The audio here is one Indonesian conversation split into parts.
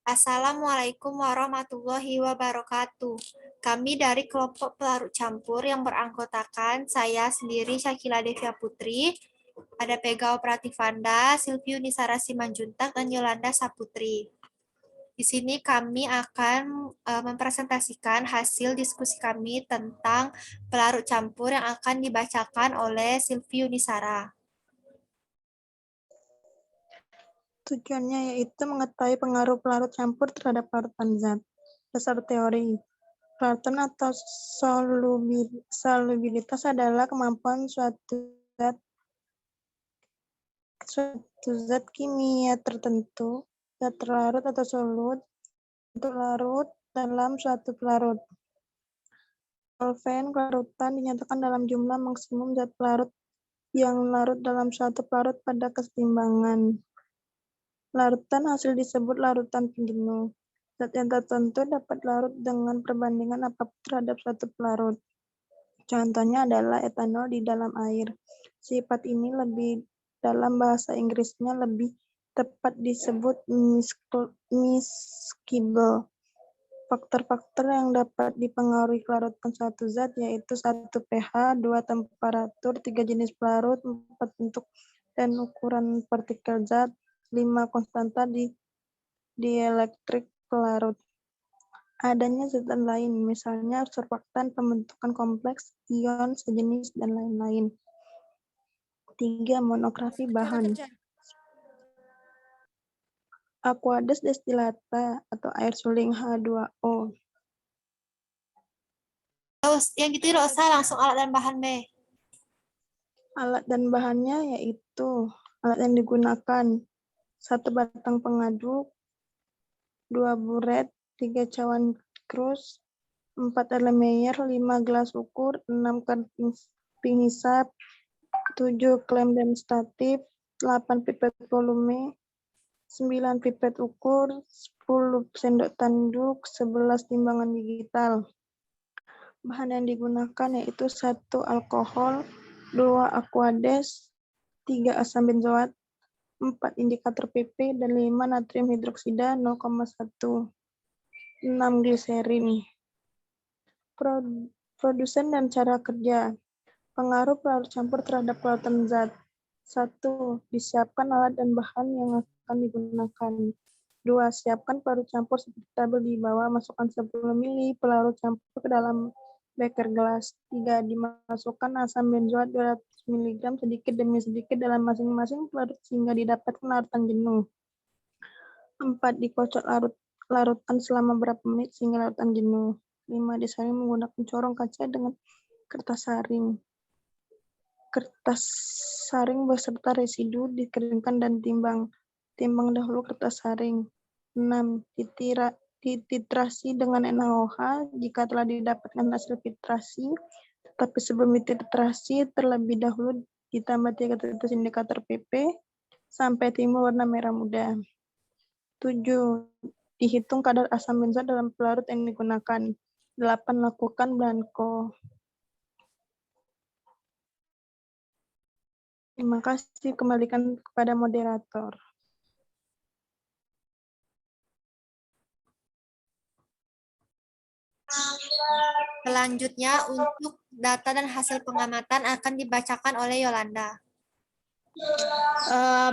Assalamualaikum warahmatullahi wabarakatuh. Kami dari kelompok pelarut campur yang beranggotakan saya sendiri Syakila Devia Putri, ada Pega Operatif Vanda, Silviu Nisara Simanjuntak, dan Yolanda Saputri. Di sini kami akan mempresentasikan hasil diskusi kami tentang pelarut campur yang akan dibacakan oleh Silviu Nisara. Tujuannya yaitu mengetahui pengaruh pelarut campur terhadap larutan zat. Dasar teori. Pelarutan atau solubilitas adalah kemampuan suatu zat kimia tertentu, zat terlarut atau solut, untuk larut dalam suatu pelarut. Solvent kelarutan dinyatakan dalam jumlah maksimum zat pelarut yang larut dalam suatu pelarut pada keseimbangan. Larutan hasil disebut larutan penjenuh. Zat yang tertentu dapat larut dengan perbandingan apapun terhadap suatu pelarut. Contohnya adalah etanol di dalam air. Sifat ini lebih dalam bahasa Inggrisnya lebih tepat disebut miscible. Faktor-faktor yang dapat dipengaruhi kelarutan suatu zat yaitu 1 pH, 2 temperatur, 3 jenis pelarut, 4 bentuk dan ukuran partikel zat, 5 konstanta di dielektrik pelarut. Adanya zat lain, misalnya surfaktan, pembentukan kompleks, ion, sejenis, dan lain-lain. 3. Monografi bahan. Aqueous destillata atau air suling H2O. Yang gitu tidak usah, langsung alat dan bahan deh. Alat dan bahannya yaitu alat yang digunakan 1 batang pengaduk, 2 buret, 3 cawan krus, 4 Erlenmeyer, 5 gelas ukur, 6 karding penghisap, 7 klem dan statif, 8 pipet volume, 9 pipet ukur, 10 sendok tanduk, 11 timbangan digital. Bahan yang digunakan yaitu 1 alkohol, 2 aquades, 3 asam benzoat, 4 indikator PP, dan 5 natrium hidroksida 0,1, 6 gliserin. Produsen dan cara kerja. Pengaruh pelarut campur terhadap pelarutan zat. 1. Disiapkan alat dan bahan yang akan digunakan. 2. Siapkan pelarut campur seperti tabel di bawah. Masukkan 10 ml pelarut campur ke dalam beker gelas. 3. Dimasukkan asam benzoat 200 mg sedikit demi sedikit dalam masing-masing pelarut sehingga didapatkan larutan jenuh. 4. Dikocok larutan selama berapa menit sehingga larutan jenuh. 5. Disaring menggunakan corong kaca dengan kertas saring. Kertas saring beserta residu dikeringkan dan timbang. Timbang dahulu kertas saring. 6. Dititrasi dengan NaOH jika telah didapatkan hasil filtrasi, tetapi sebelum dititrasi terlebih dahulu ditambah 3 tetes indikator PP sampai timbul warna merah muda. 7. Dihitung kadar asam benzoat dalam pelarut yang digunakan. 8. Lakukan blanco. Terima kasih, kembalikan kepada moderator. Selanjutnya, untuk data dan hasil pengamatan akan dibacakan oleh Yolanda.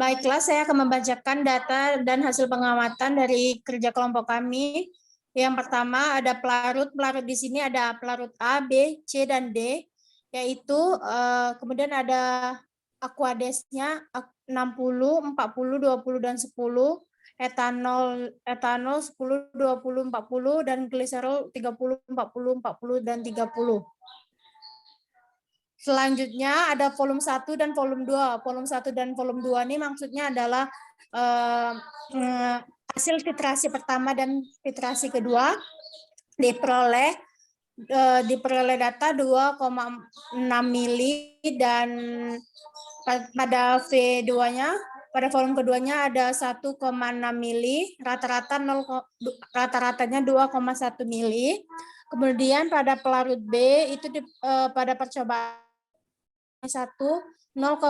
Baiklah, saya akan membacakan data dan hasil pengamatan dari kerja kelompok kami. Yang pertama ada pelarut. Pelarut di sini ada pelarut A, B, C, dan D. Yaitu kemudian ada aquadesnya 60, 40, 20, dan 10. Etanol 10, 20, 40, dan gliserol 30, 40, 40, dan 30. Selanjutnya ada volume 1 dan volume 2. Volume 1 dan volume 2 ini maksudnya adalah hasil titrasi pertama dan titrasi kedua diperoleh data 2,6 mili dan pada V2-nya pada volume keduanya ada 1,6 mili, rata-ratanya 2,1 mili. Kemudian pada pelarut B itu pada percobaan 1 0,8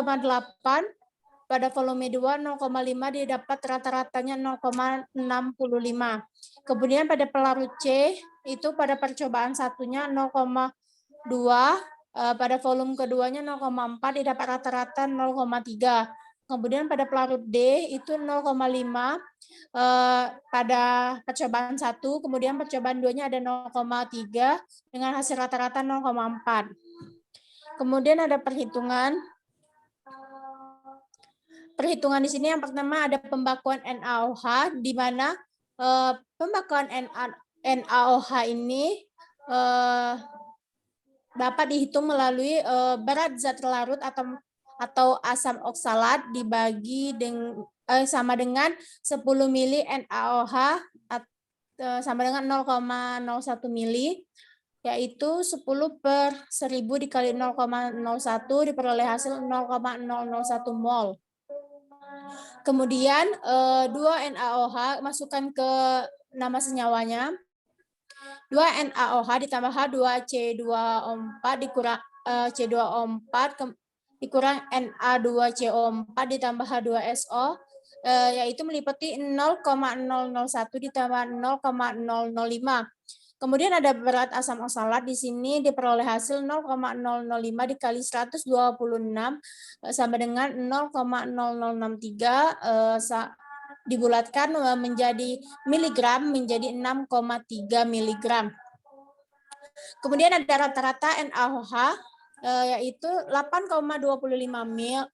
pada volume 2 0,5 didapat rata-ratanya 0,65. Kemudian pada pelarut C itu pada percobaan satunya 0,2, pada volume keduanya 0,4 didapat rata-rata 0,3. Kemudian pada pelarut D itu 0,5 pada percobaan 1, kemudian percobaan 2-nya ada 0,3 dengan hasil rata-rata 0,4. Kemudian ada perhitungan. Perhitungan di sini yang pertama ada pembakuan NaOH, di mana pembakuan NaOH ini dapat dihitung melalui berat zat larut atau asam oksalat dibagi sama dengan 10 mili NaOH sama dengan 0,01 mili, yaitu 10 per 1000 dikali 0,01 diperoleh hasil 0,001 mol. Kemudian 2 NaOH masukkan ke nama senyawanya. 2 NaOH ditambah H2C2O4 dikurang C2O4 dikurang Na2CO4 ditambah H2SO, yaitu meliputi 0,001 ditambah 0,005. Kemudian ada berat asam oksalat di sini diperoleh hasil 0,005 dikali 126 sama dengan 0,0063 dibulatkan menjadi miligram menjadi 6,3 miligram. Kemudian ada rata-rata NaOH yaitu 8,25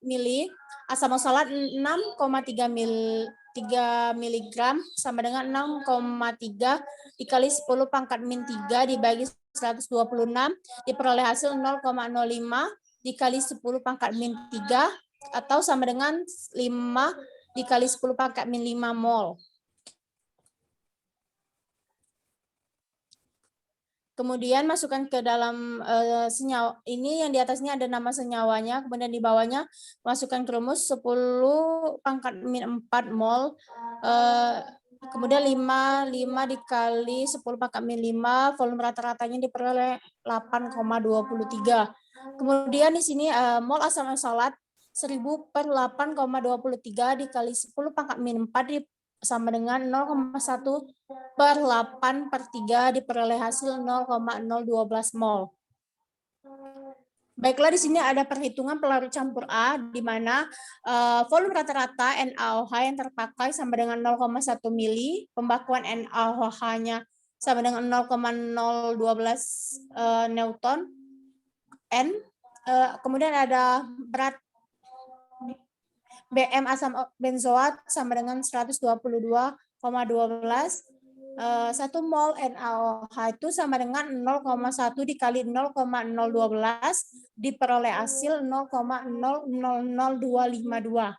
mili, asam oksalat 6,3 miligram sama dengan 6,3 dikali 10 pangkat min 3 dibagi 126 diperoleh hasil 0,05 dikali 10 pangkat min 3 atau sama dengan 5 dikali 10 pangkat min 5 mol. Kemudian masukkan ke dalam senyawa ini, yang di atasnya ada nama senyawanya, kemudian di bawahnya masukkan ke rumus 10 pangkat min 4 mol, kemudian 5 dikali 10 pangkat min 5, volume rata-ratanya diperoleh 8,23. Kemudian di sini mol asam oksalat 1000 per 8,23 dikali 10 pangkat min 4 sama dengan 0,1 per 8 per 3 diperoleh hasil 0,012 mol. Baiklah, di sini ada perhitungan pelarut campur A, di mana volume rata-rata NaOH yang terpakai sama dengan 0,1 mili, pembakuan NaOH-nya sama dengan 0,012 Newton N, kemudian ada berat BM asam benzoat sama dengan 122,12. 1 mol NaOH itu sama dengan 0,1 dikali 0,012 diperoleh hasil 0,000252.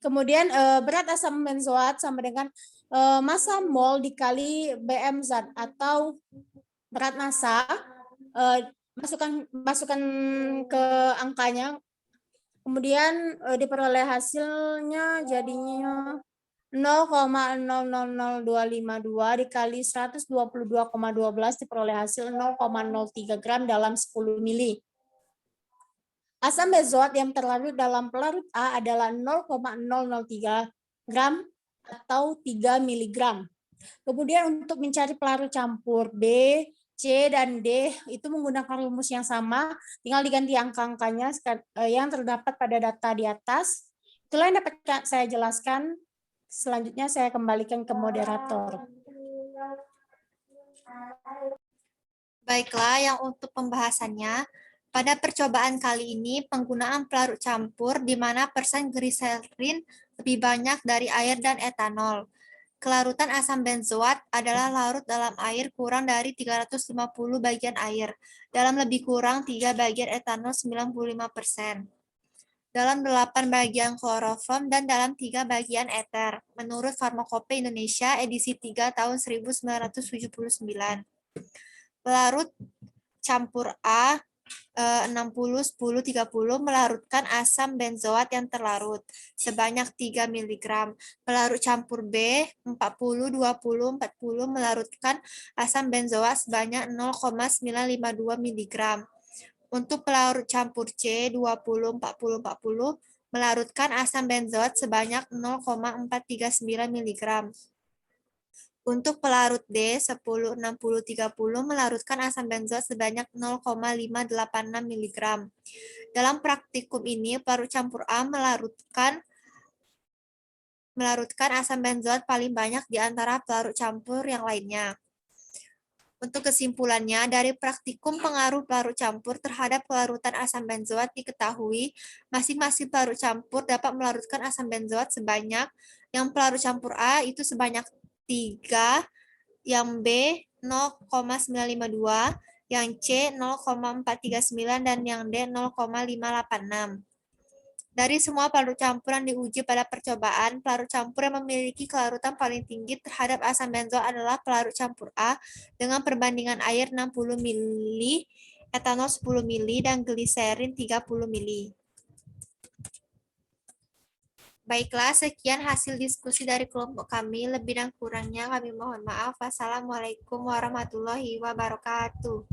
Kemudian berat asam benzoat sama dengan massa mol dikali BM zat atau berat massa, masukkan ke angkanya, kemudian diperoleh hasilnya jadinya 0,000252 dikali 122,12 diperoleh hasil 0,03 gram dalam 10 mili. Asam benzoat yang terlarut dalam pelarut A adalah 0,003 gram atau 3 miligram. Kemudian untuk mencari pelarut campur B, C, dan D itu menggunakan rumus yang sama, tinggal diganti angka-angkanya yang terdapat pada data di atas. Itulah yang dapat saya jelaskan. Selanjutnya saya kembalikan ke moderator. Baiklah, yang untuk pembahasannya, pada percobaan kali ini penggunaan pelarut campur di mana persen gliserin lebih banyak dari air dan etanol. Kelarutan asam benzoat adalah larut dalam air kurang dari 350 bagian air, dalam lebih kurang 3 bagian etanol 95%, dalam 8 bagian kloroform, dan dalam 3 bagian eter, menurut Farmakope Indonesia edisi 3 tahun 1979. Pelarut campur A 60-10-30 melarutkan asam benzoat yang terlarut sebanyak 3 mg. Pelarut campur B 40-20-40 melarutkan asam benzoat sebanyak 0,952 mg. Untuk pelarut campur C 20-40-40 melarutkan asam benzoat sebanyak 0,439 mg. Untuk pelarut D 10-60-30 melarutkan asam benzoat sebanyak 0,586 mg. Dalam praktikum ini, pelarut campur A melarutkan asam benzoat paling banyak di antara pelarut campur yang lainnya. Untuk kesimpulannya, dari praktikum pengaruh pelarut campur terhadap pelarutan asam benzoat diketahui masing-masing pelarut campur dapat melarutkan asam benzoat sebanyak yang pelarut campur A itu sebanyak 3, yang B 0,952, yang C 0,439, dan yang D 0,586. Dari semua pelarut campur yang diuji pada percobaan, pelarut campur yang memiliki kelarutan paling tinggi terhadap asam benzoat adalah pelarut campur A dengan perbandingan air 60 ml, etanol 10 ml, dan gliserin 30 ml. Baiklah, sekian hasil diskusi dari kelompok kami. Lebih dan kurangnya kami mohon maaf. Wassalamualaikum warahmatullahi wabarakatuh.